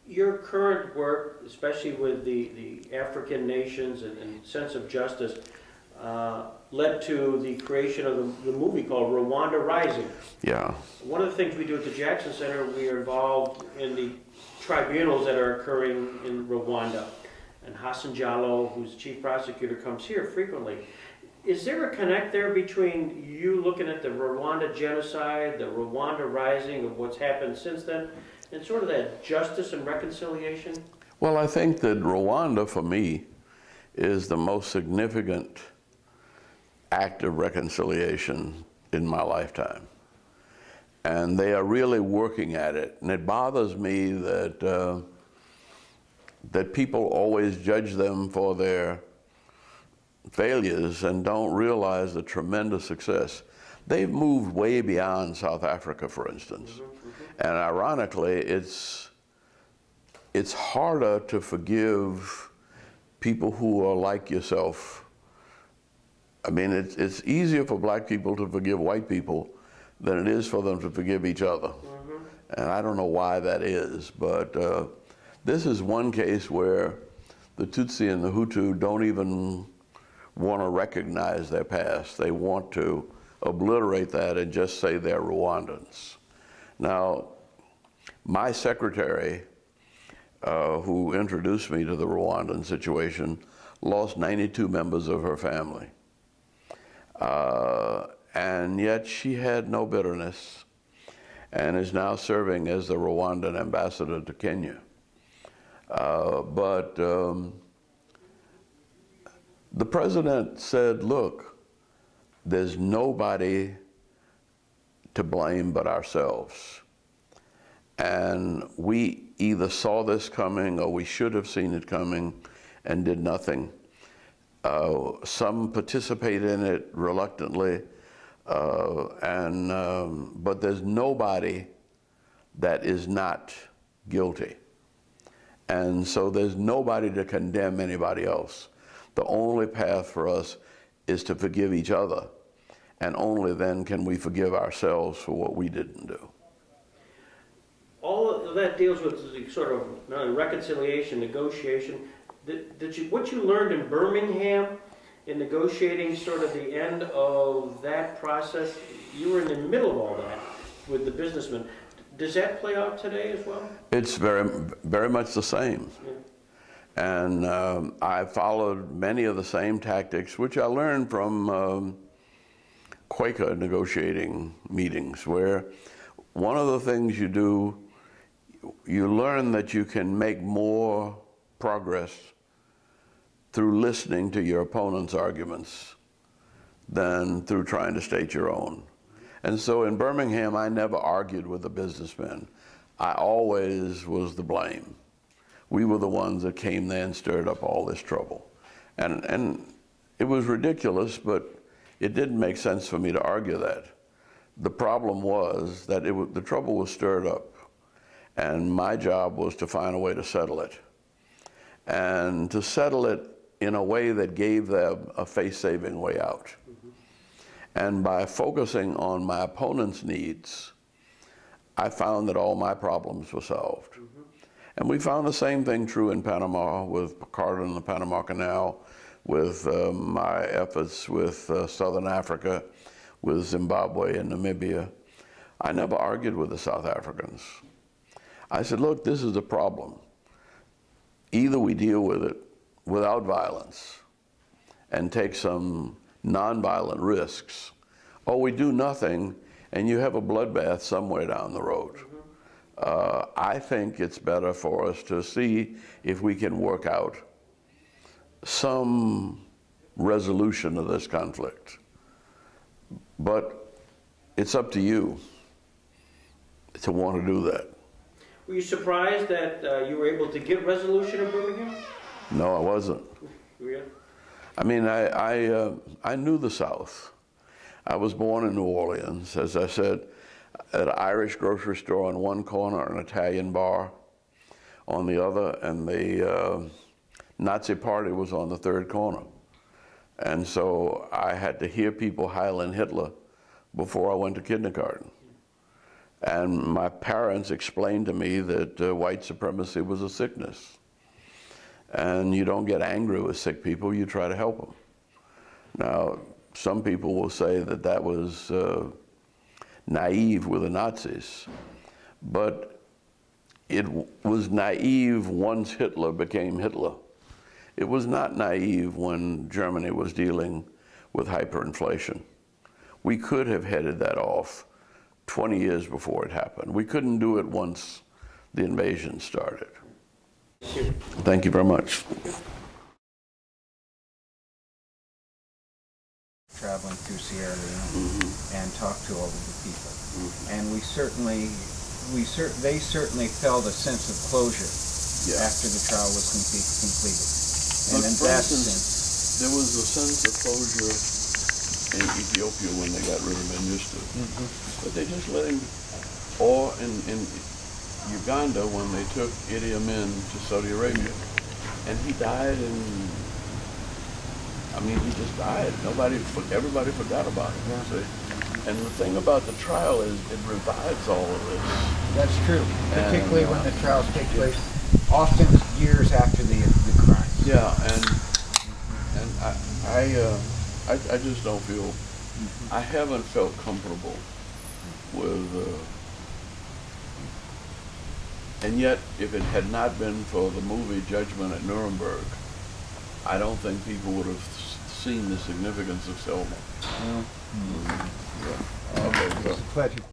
Your current work, especially with the African nations and sense of justice, led to the creation of the movie called Rwanda Rising. Yeah. One of the things we do at the Jackson Center, we are involved in the tribunals that are occurring in Rwanda. And Hassan Jallo, who's chief prosecutor, comes here frequently. Is there a connect there between you looking at the Rwanda genocide, the Rwanda Rising of what's happened since then, and sort of that justice and reconciliation? Well, I think that Rwanda, for me, is the most significant act of reconciliation in my lifetime. And they are really working at it. And it bothers me that, that people always judge them for their failures and don't realize the tremendous success. They've moved way beyond South Africa, for instance. And ironically, it's harder to forgive people who are like yourself. I mean, it's easier for black people to forgive white people than it is for them to forgive each other. And I don't know why that is, but this is one case where the Tutsi and the Hutu don't even want to recognize their past. They want to obliterate that and just say they're Rwandans. Now, my secretary, who introduced me to the Rwandan situation, lost 92 members of her family. And yet she had no bitterness and is now serving as the Rwandan ambassador to Kenya. But the president said, look, there's nobody to blame but ourselves. And we either saw this coming or we should have seen it coming and did nothing. Some participate in it reluctantly, but there's nobody that is not guilty. And so there's nobody to condemn anybody else. The only path for us is to forgive each other, and only then can we forgive ourselves for what we didn't do. All of that deals with the sort of reconciliation, negotiation. What you learned in Birmingham in negotiating sort of the end of that process, you were in the middle of all that with the businessmen. Does that play out today as well? It's very much the same. Yeah. And I followed many of the same tactics, which I learned from Quaker negotiating meetings, where one of the things you do, you learn that you can make more progress through listening to your opponent's arguments than through trying to state your own. And so in Birmingham, I never argued with the businessmen. I always was the blame. We were the ones that came there and stirred up all this trouble. And it was ridiculous, but it didn't make sense for me to argue that. The problem was that the trouble was stirred up, and my job was to find a way to settle it. And to settle it in a way that gave them a face-saving way out. And by focusing on my opponent's needs, I found that all my problems were solved. And we found the same thing true in Panama with Picard and the Panama Canal, with my efforts with Southern Africa, with Zimbabwe and Namibia. I never argued with the South Africans. I said, look, this is the problem. Either we deal with it without violence and take some nonviolent risks, or we do nothing and you have a bloodbath somewhere down the road. I think it's better for us to see if we can work out some resolution of this conflict. But it's up to you to want to do that. Were you surprised that you were able to get resolution in Birmingham? No, I wasn't. Really? I mean, I knew the South. I was born in New Orleans, as I said, at an Irish grocery store on one corner, an Italian bar on the other, and the Nazi Party was on the third corner. And so I had to hear people hailing Hitler before I went to kindergarten. And my parents explained to me that white supremacy was a sickness. And you don't get angry with sick people, you try to help them. Now, some people will say that that was naive with the Nazis, but it was naive once Hitler became Hitler. It was not naive when Germany was dealing with hyperinflation. We could have headed that off 20 years before it happened. We couldn't do it once the invasion started. Thank you very much. Traveling through Sierra Leone and talked to all of the people. And they certainly felt a sense of closure after the trial was completed. And in that sense, there was a sense of closure in Ethiopia when they got rid of Mengistu. But they just let him, or in Uganda when they took Idi Amin to Saudi Arabia. And he died he just died. Everybody forgot about him. See? And the thing about the trial is it revives all of this. That's true, particularly when the trials take place, often years after the crime. Yeah, and I just don't feel, I haven't felt comfortable with, and yet if it had not been for the movie Judgment at Nuremberg, I don't think people would have seen the significance of Selma. It's a pleasure.